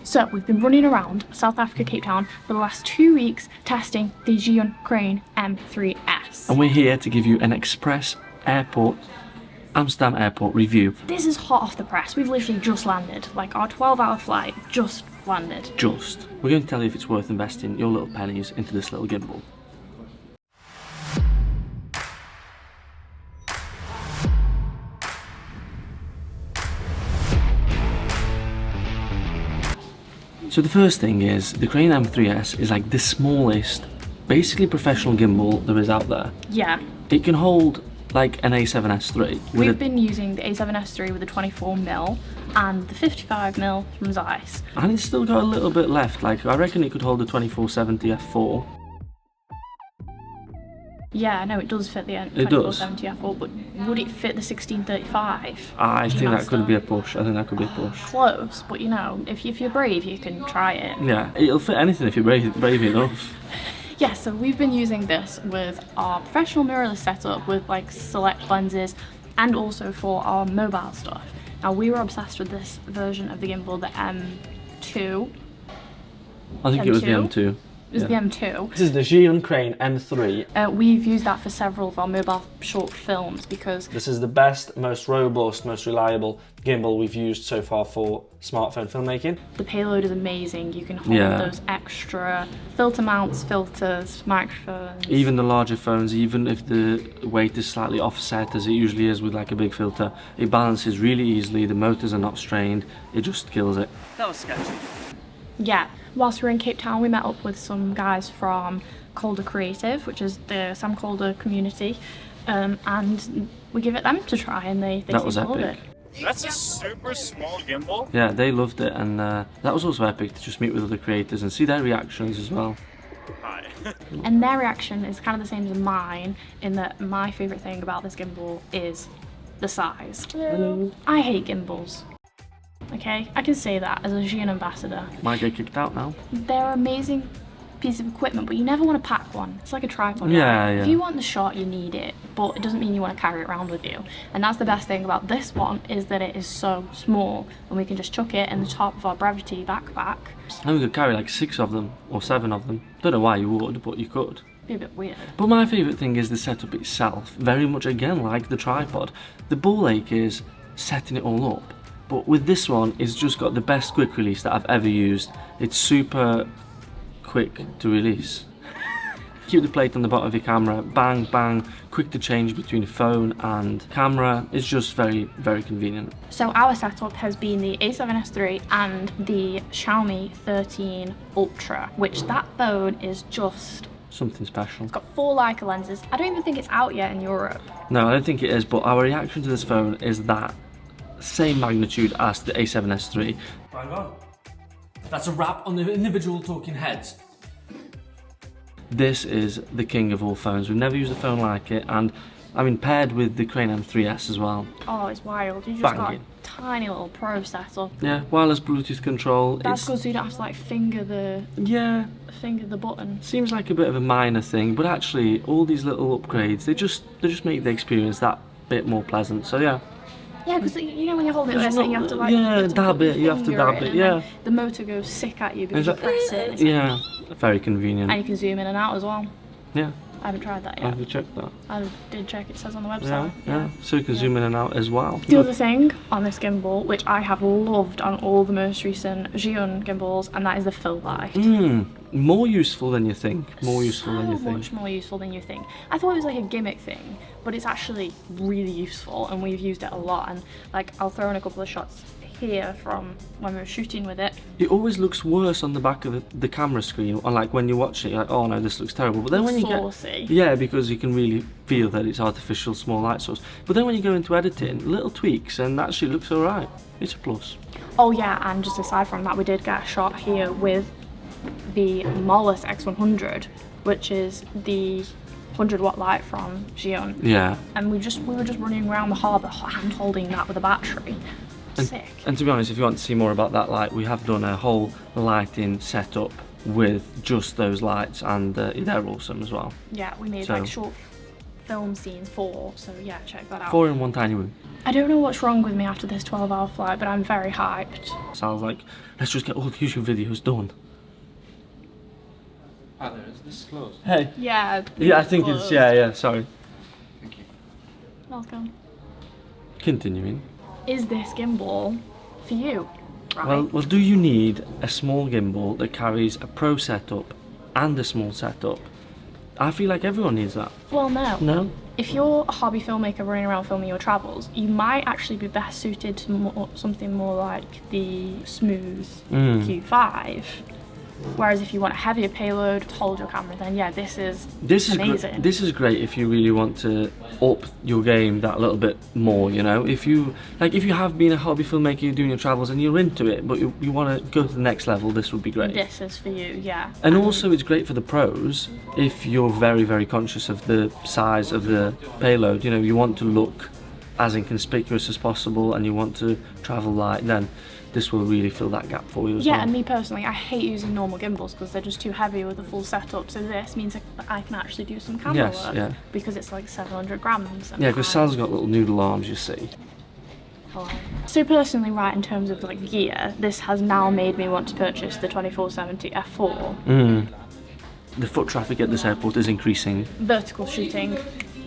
So we've been running around South Africa, Cape Town for the last 2 weeks testing the Zhiyun Crane M3S. And we're here to give you an express airport, Amsterdam airport review. This is hot off the press. We've literally just landed. Like our 12-hour flight just landed. Just. We're going to tell you if it's worth investing your little pennies into this little gimbal. So the first thing is, the Crane M3S is like the smallest, basically professional gimbal there is out there. Yeah. It can hold like an A7S III. We've been using the A7S III with the 24mm and the 55mm from Zeiss. And it's still got a little bit left, like I reckon it could hold a 2470 f4. Yeah, no, it does fit the 2470 f4, but would it fit the 1635? I think that could be a push. I think that could be a push. Close, but you know, if you're brave, you can try it. Yeah, it'll fit anything if you're brave enough. Yeah, so we've been using this with our professional mirrorless setup with like select lenses and also for our mobile stuff. Now we were obsessed with this version of the gimbal, the M2. I think it was the M2. It was the M2. This is the Zhiyun Crane M3. We've used that for several of our mobile short films because this is the best, most robust, most reliable gimbal we've used so far for smartphone filmmaking. The Payload is amazing. You can hold those extra filter mounts, filters, microphones. Even the larger phones, even if the weight is slightly offset as it usually is with like a big filter, it balances really easily, the motors are not strained, it just kills it. That was sketchy. Yeah. Whilst we were in Cape Town, we met up with some guys from Calder Creative, which is the Sam Calder community, and we give it them to try, and they that was epic. That's a super small gimbal. Yeah, they loved it, and that was also epic to just meet with other creators and see their reactions as well. Hi. And their reaction is kind of the same as mine, in that my favourite thing about this gimbal is the size. Hello. I hate gimbals. Okay, I can say that as a Zhiyun ambassador. Might get kicked out now. They're an amazing piece of equipment, but you never want to pack one. It's like a tripod. Yeah, right? yeah. If you want the shot, you need it, but it doesn't mean you want to carry it around with you. And that's the best thing about this one, is that it is so small, and we can just chuck it in the top of our Brevity backpack. And we could carry like 6 of them, or 7 of them. Don't know why you would, but you could. Be a bit weird. But my favourite thing is the setup itself. Very much again like the tripod. The ball ache is setting it all up. But with this one, it's just got the best quick release that I've ever used. It's super quick to release. Keep the plate on the bottom of your camera, bang, bang, quick to change between phone and camera. It's just very, very convenient. So our setup has been the A7S III and the Xiaomi 13 Ultra, which that phone is just something special. It's got 4 Leica lenses. I don't even think it's out yet in Europe. No, I don't think it is, but our reaction to this phone is that same magnitude as the A7S III. Bang on. That's a wrap on the individual talking heads. This is the king of all phones. We've never used a phone like it, and I mean paired with the Crane M3S as well. Oh, it's wild. You just Banging. got a tiny little pro setup. Yeah, wireless Bluetooth control. That's good, so you don't have to like finger the button. Seems like a bit of a minor thing, but actually all these little upgrades, they just make the experience that bit more pleasant. So yeah. Yeah, because you know when you hold it like you have to like dab it. You have to dab it. Yeah. The motor goes sick at you because you press it. Yeah, very convenient. And you can zoom in and out as well. Yeah. I haven't tried that yet. Have you checked that? I did check. It says on the website. Yeah. So you can zoom in and out as well. The other thing on this gimbal, which I have loved on all the most recent Zhiyun gimbals, and that is the fill light. More useful than you think. More useful than you think. Much more useful than you think. I thought it was like a gimmick thing, but it's actually really useful, and we've used it a lot. And like, I'll throw in a couple of shots here from when we were shooting with it. It always looks worse on the back of the camera screen, and like when you watch it, you're like, oh no, this looks terrible. But then when you get, because you can really feel that it's artificial small light source. But then when you go into editing, little tweaks, and that actually looks alright. It's a plus. Oh yeah, and just aside from that, we did get a shot here with the Mollis X100, which is the 100-watt light from Zhiyun. Yeah. And we were just running around the harbour hand holding that with a battery. Sick. And to be honest, if you want to see more about that light, we have done a whole lighting setup with just those lights, and they're awesome as well. Yeah, we made like short film scenes 4, so yeah, check that out. 4 in one tiny room. I don't know what's wrong with me after this 12-hour flight, but I'm very hyped. So I was like, let's just get all the YouTube videos done. Hi there, is this closed? Hey. Yeah. Yeah, I think it's, yeah, sorry. Thank you. Welcome. Continuing. Is this gimbal for you? Right. Well, do you need a small gimbal that carries a pro setup and a small setup? I feel like everyone needs that. Well, no. No? If you're a hobby filmmaker running around filming your travels, you might actually be best suited to something more like the smooth Q5. Whereas if you want a heavier payload to hold your camera, then yeah, this is amazing. This is great if you really want to up your game that little bit more, you know. If you have been a hobby filmmaker, you're doing your travels and you're into it, but you want to go to the next level, this would be great. This is for you, yeah. And also it's great for the pros if you're very, very conscious of the size of the payload. You know, you want to look as inconspicuous as possible and you want to travel light, then this will really fill that gap for you as well. Yeah, and me personally, I hate using normal gimbals because they're just too heavy with the full setup. So this means that I can actually do some camera work because it's like 700 grams. Yeah, because Sal's got little noodle arms, you see. Hello. So personally, right, in terms of like gear, this has now made me want to purchase the 2470 f4. The foot traffic at this airport is increasing. Vertical shooting.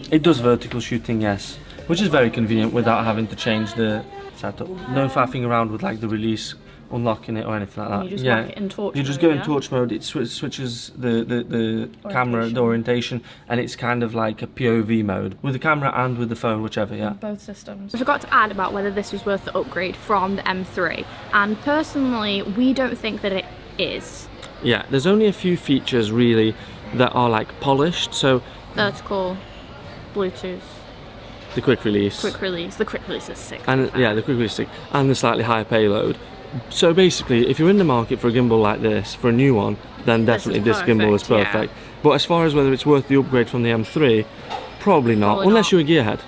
It does vertical shooting, yes, which is very convenient without having to change the setup. No faffing around with like the release, unlocking it or anything like that. You just whack it in torch You just mode, go in torch mode, it switches the camera, the orientation, and it's kind of like a POV mode with the camera and with the phone, whichever, yeah. Both systems. I forgot to add about whether this was worth the upgrade from the M3, and personally, we don't think that it is. Yeah, there's only a few features really that are like polished, so vertical, Bluetooth. The quick release. The quick release is sick. And yeah, the quick release is sick. And the slightly higher payload. So basically, if you're in the market for a gimbal like this, for a new one, then definitely this gimbal is perfect. Yeah. But as far as whether it's worth the upgrade from the M3, probably not. Unless you're a gearhead.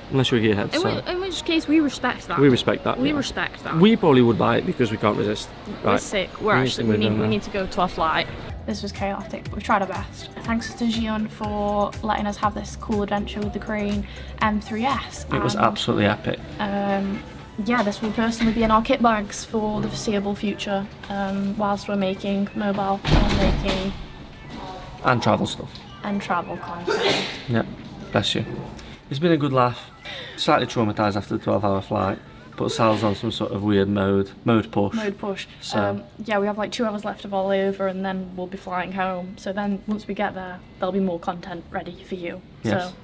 In which case, we respect that. We respect that. We respect that. We probably would buy it because we can't resist. Right. We're sick. We need to go to our flight. This was chaotic, but we tried our best. Thanks to Zhiyun for letting us have this cool adventure with the Crane M3S. It was absolutely epic. Yeah, this will personally be in our kit bags for the foreseeable future, whilst we're making mobile filmmaking. And travel stuff. And travel content. Yeah, bless you. It's been a good laugh. Slightly traumatised after the 12-hour flight. Put Sal's on some sort of weird mode push. Mode push. So yeah, we have like 2 hours left of our layover and then we'll be flying home. So then once we get there, there'll be more content ready for you. Yes.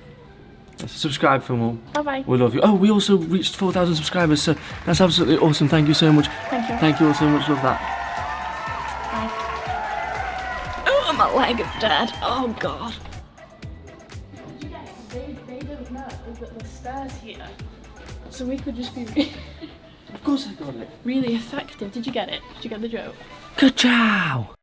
So subscribe for more. Bye-bye. We love you. Oh, we also reached 4,000 subscribers, so that's absolutely awesome. Thank you so much. Thank you. Thank you all so much. Love that. Bye. Oh, my leg is dead. Oh, God. Did you get it? They don't know that there's stairs here. So we could just be Of course I got it. really effective. Did you get it? Did you get the joke? Good job.